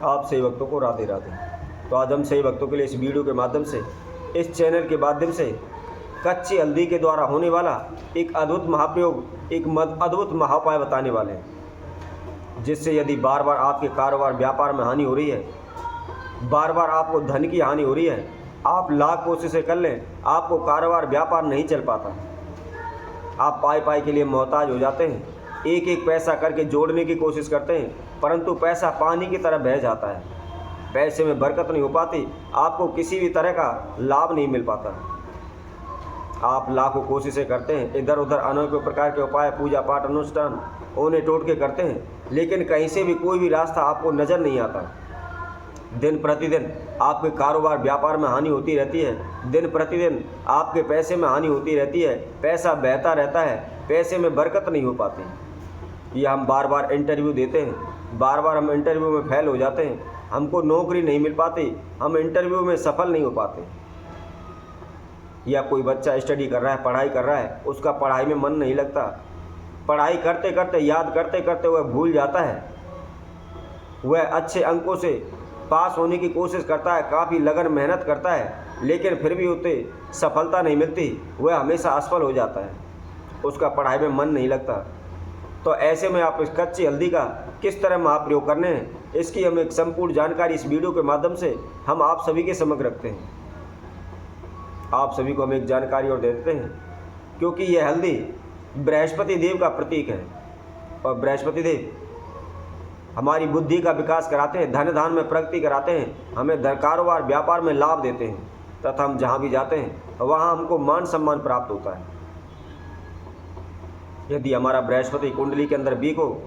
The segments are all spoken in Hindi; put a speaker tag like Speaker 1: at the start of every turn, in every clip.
Speaker 1: आप सही भक्तों को राधे राधे। तो आज हम सही भक्तों के लिए इस वीडियो के माध्यम से, इस चैनल के माध्यम से कच्ची हल्दी के द्वारा होने वाला एक अद्भुत महाप्रयोग, एक अद्भुत महाउपाय बताने वाले हैं, जिससे यदि बार बार आपके कारोबार व्यापार में हानि हो रही है, बार बार आपको धन की हानि हो रही है, आप लाख कोशिशें कर लें, आपको कारोबार व्यापार नहीं चल पाता, आप पाई के लिए मोहताज हो जाते हैं, एक एक पैसा करके जोड़ने की कोशिश करते हैं, परंतु पैसा पानी की तरह बह जाता है, पैसे में बरकत नहीं हो पाती, आपको किसी भी तरह का लाभ नहीं मिल पाता। आप लाखों कोशिशें करते हैं, इधर उधर अनेकों प्रकार के उपाय, पूजा पाठ, अनुष्ठान, ओने टोटके करते हैं, लेकिन कहीं से भी कोई भी रास्ता आपको नज़र नहीं आता। दिन प्रतिदिन आपके कारोबार व्यापार में हानि होती रहती है, दिन प्रतिदिन आपके पैसे में हानि होती रहती है, पैसा बहता रहता है, पैसे में बरकत नहीं हो पाती। ये हम बार बार इंटरव्यू देते हैं, बार बार हम इंटरव्यू में फेल हो जाते हैं, हमको नौकरी नहीं मिल पाती, हम इंटरव्यू में सफल नहीं हो पाते। या कोई बच्चा स्टडी कर रहा है, पढ़ाई कर रहा है, उसका पढ़ाई में मन नहीं लगता, पढ़ाई करते करते, याद करते करते वह भूल जाता है, वह अच्छे अंकों से पास होने की कोशिश करता है, काफ़ी लगन मेहनत करता है, लेकिन फिर भी उसे सफलता नहीं मिलती, वह हमेशा असफल हो जाता है, उसका पढ़ाई में मन नहीं लगता। तो ऐसे में आप इस कच्ची हल्दी का किस तरह महाप्रयोग करने हैं, इसकी हम एक संपूर्ण जानकारी इस वीडियो के माध्यम से हम आप सभी के समक्ष रखते हैं। आप सभी को हम एक जानकारी और दे देते हैं, क्योंकि यह हल्दी बृहस्पति देव का प्रतीक है, और बृहस्पति देव हमारी बुद्धि का विकास कराते हैं, धन धान में प्रगति कराते हैं, हमें कारोबार व्यापार में लाभ देते हैं, तथा हम जहाँ भी जाते हैं वहाँ हमको मान सम्मान प्राप्त होता है। यदि हमारा बृहस्पति कुंडली के अंदर वीक हो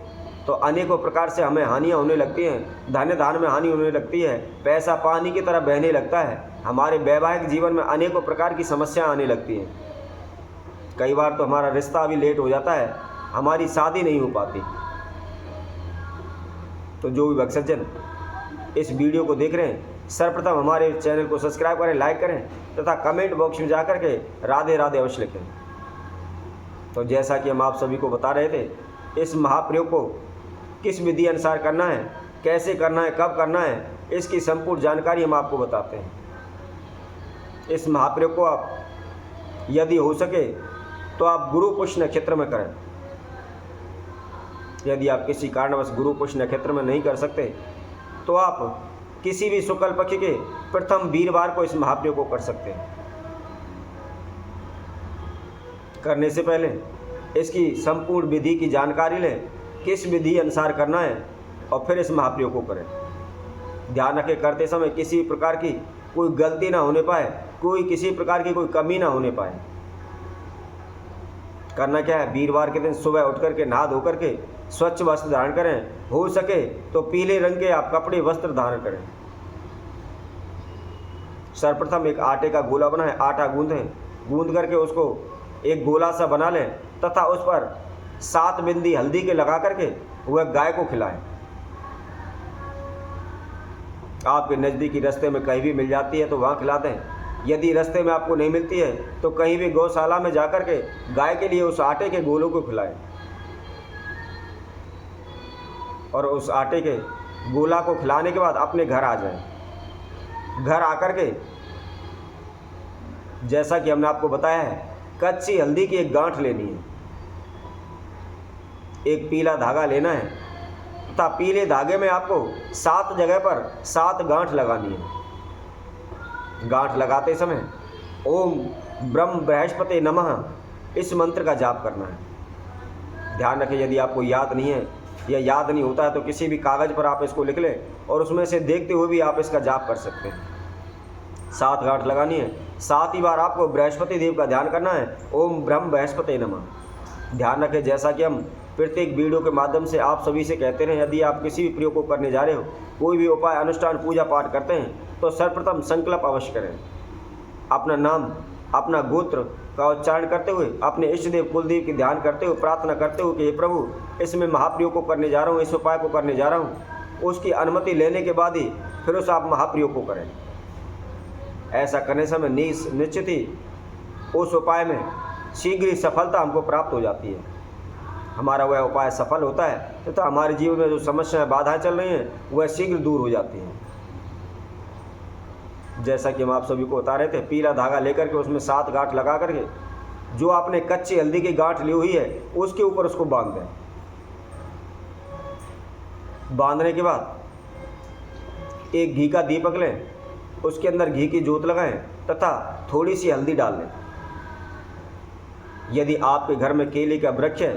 Speaker 1: तो अनेकों प्रकार से हमें हानियाँ होने लगती हैं, धन धान में हानि होने लगती है, पैसा पानी की तरह बहने लगता है, हमारे वैवाहिक जीवन में अनेकों प्रकार की समस्याएं आने लगती हैं। कई बार तो हमारा रिश्ता भी लेट हो जाता है, हमारी शादी नहीं हो पाती। तो जो भी भक्त सज्जन इस वीडियो को देख रहे हैं, सर्वप्रथम हमारे चैनल को सब्सक्राइब करें, लाइक करें, तथा कमेंट बॉक्स में जाकर के राधे राधे अवश्य लिखें। तो जैसा कि हम आप सभी को बता रहे थे, इस महाप्रयोग को किस विधि अनुसार करना है, कैसे करना है, कब करना है, इसकी संपूर्ण जानकारी हम आपको बताते हैं। इस महाप्रयोग को आप यदि हो सके तो आप गुरु पुष्य नक्षत्र में करें। यदि आप किसी कारणवश गुरु पुष्य नक्षत्र में नहीं कर सकते तो आप किसी भी शुक्ल पक्ष के प्रथम वीरवार को इस महाप्रयोग को कर सकते हैं। करने से पहले इसकी संपूर्ण विधि की जानकारी लें, किस विधि अनुसार करना है, और फिर इस महाप्रयोग को करें। ध्यान रखें, करते समय किसी प्रकार की कोई गलती ना होने पाए, कोई किसी प्रकार की कोई कमी ना होने पाए। करना क्या है, वीरवार के दिन सुबह उठ करके नहा धो करके स्वच्छ वस्त्र धारण करें, हो सके तो पीले रंग के आप कपड़े वस्त्र धारण करें। सर्वप्रथम एक आटे का गोला बनाएं, आटा गूंदें, गूंद करके उसको एक गोला सा बना लें, तथा उस पर 7 बिंदी हल्दी के लगा करके वह गाय को खिलाएं। आपके नज़दीकी रास्ते में कहीं भी मिल जाती है तो वहाँ खिला दें। यदि रास्ते में आपको नहीं मिलती है तो कहीं भी गौशाला में जाकर के गाय के लिए उस आटे के गोलों को खिलाएं, और उस आटे के गोला को खिलाने के बाद अपने घर आ जाएं। घर आकर के जैसा कि हमने आपको बताया है, कच्ची हल्दी की एक गांठ लेनी है, एक पीला धागा लेना है, तथा पीले धागे में आपको 7 जगह पर 7 गांठ लगानी है। गांठ लगाते समय ओम ब्रह्म बृहस्पति नमः इस मंत्र का जाप करना है। ध्यान रखें, यदि आपको याद नहीं है या याद नहीं होता है तो किसी भी कागज़ पर आप इसको लिख लें, और उसमें से देखते हुए भी आप इसका जाप कर सकते हैं। 7 गांठ लगानी है, 7 ही बार आपको बृहस्पति देव का ध्यान करना है, ओम ब्रह्म बृहस्पति नमः। ध्यान रखें, जैसा कि हम प्रत्येक वीडियो के माध्यम से आप सभी से कहते हैं, यदि आप किसी भी प्रयोग को करने जा रहे हो, कोई भी उपाय, अनुष्ठान, पूजा पाठ करते हैं, तो सर्वप्रथम संकल्प अवश्य करें। अपना नाम, अपना गोत्र का उच्चारण करते हुए, अपने इष्ट देव कुलदेव की ध्यान करते हुए, प्रार्थना करते हुए कि हे प्रभु, इसमें महाप्रयोग को करने जा रहा हूँ, इस उपाय को करने जा रहा हूँ, उसकी अनुमति लेने के बाद ही फिर उस आप महाप्रयोग को करें। ऐसा करने समय निश्चित ही उस उपाय में शीघ्र ही सफलता हमको प्राप्त हो जाती है। हमारा वह उपाय सफल होता है तथा हमारे जीवन में जो समस्याएं बाधाएं चल रही हैं वह शीघ्र दूर हो जाती हैं। जैसा कि हम आप सभी को बता रहे थे, पीला धागा लेकर के उसमें 7 गांठ लगा करके जो आपने कच्ची हल्दी की गांठ ली हुई है उसके ऊपर उसको बांध दें। बांधने के बाद एक घी का दीपक लें, उसके अंदर घी की जोत लगाएं तथा थोड़ी सी हल्दी डाल लें। यदि आपके घर में केले का वृक्ष है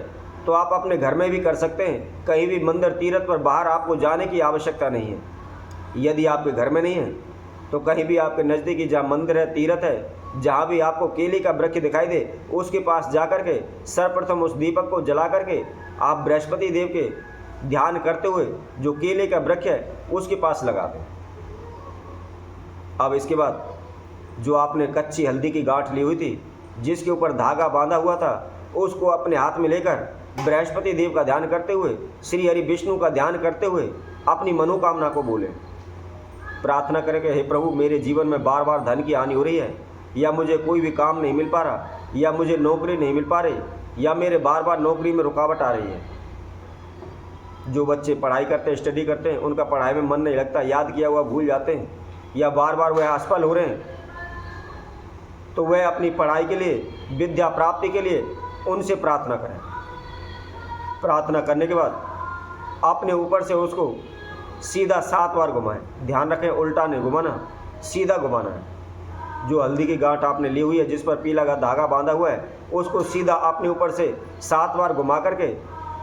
Speaker 1: तो आप अपने घर में भी कर सकते हैं, कहीं भी मंदिर तीर्थ पर बाहर आपको जाने की आवश्यकता नहीं है। यदि आपके घर में नहीं है तो कहीं भी आपके नज़दीकी जहाँ मंदिर है, तीर्थ है, जहाँ भी आपको केले का वृक्ष दिखाई दे उसके पास जा कर के सर्वप्रथम उस दीपक को जला करके आप बृहस्पति देव के ध्यान करते हुए जो केले का वृक्ष है उसके पास लगा दें। अब इसके बाद जो आपने कच्ची हल्दी की गांठ ली हुई थी जिसके ऊपर धागा बांधा हुआ था उसको अपने हाथ में लेकर बृहस्पति देव का ध्यान करते हुए, श्री हरि विष्णु का ध्यान करते हुए अपनी मनोकामना को बोलें। प्रार्थना करें कि हे प्रभु, मेरे जीवन में बार बार धन की हानि हो रही है, या मुझे कोई भी काम नहीं मिल पा रहा, या मुझे नौकरी नहीं मिल पा रही, या मेरे बार बार नौकरी में रुकावट आ रही है। जो बच्चे पढ़ाई करते हैं, स्टडी करते हैं, उनका पढ़ाई में मन नहीं लगता, याद किया हुआ भूल जाते हैं, या बार बार वह असफल हो रहे हैं, तो वह अपनी पढ़ाई के लिए, विद्या प्राप्ति के लिए उनसे प्रार्थना करें। प्रार्थना करने के बाद अपने ऊपर से उसको सीधा 7 बार घुमाएं। ध्यान रखें, उल्टा नहीं घुमाना, सीधा घुमाना है। जो हल्दी की गांठ आपने ली हुई है जिस पर पीला धागा बांधा हुआ है उसको सीधा अपने ऊपर से 7 बार घुमा करके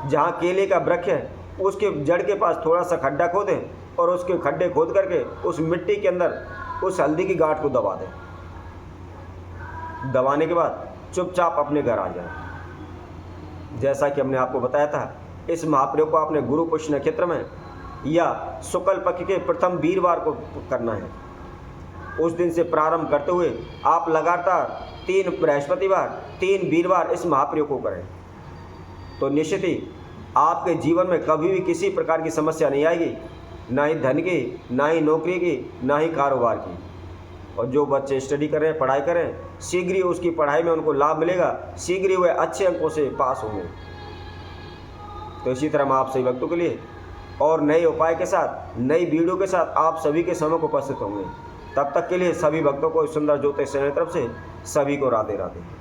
Speaker 1: जहाँ केले का वृक्ष है उसके जड़ के पास थोड़ा सा खड्डा खोदें और उसके खड्डे खोद करके उस मिट्टी के अंदर उस हल्दी की गांठ को दबा दें। दबाने के बाद चुपचाप अपने घर आ जाए। जैसा कि हमने आपको बताया था, इस महाप्रयोग को आपने गुरु पुष्य नक्षत्र में या शुक्ल पक्ष के प्रथम वीरवार को करना है। उस दिन से प्रारंभ करते हुए आप लगातार 3 बृहस्पतिवार, 3 वीरवार इस महाप्रयोग को करें तो निश्चित ही आपके जीवन में कभी भी किसी प्रकार की समस्या नहीं आएगी, ना ही धन की, ना ही नौकरी की, ना ही कारोबार की। और जो बच्चे स्टडी कर रहे हैं, पढ़ाई करें, शीघ्र ही उसकी पढ़ाई में उनको लाभ मिलेगा, शीघ्र ही वह अच्छे अंकों से पास होंगे। तो इसी तरह हम आप सभी भक्तों के लिए और नए उपाय के साथ, नई वीडियो के साथ आप सभी के समय को उपस्थित होंगे। तब तक के लिए सभी भक्तों को सुंदर ज्योतिष चैनल की तरफ से सभी को राधे राधे।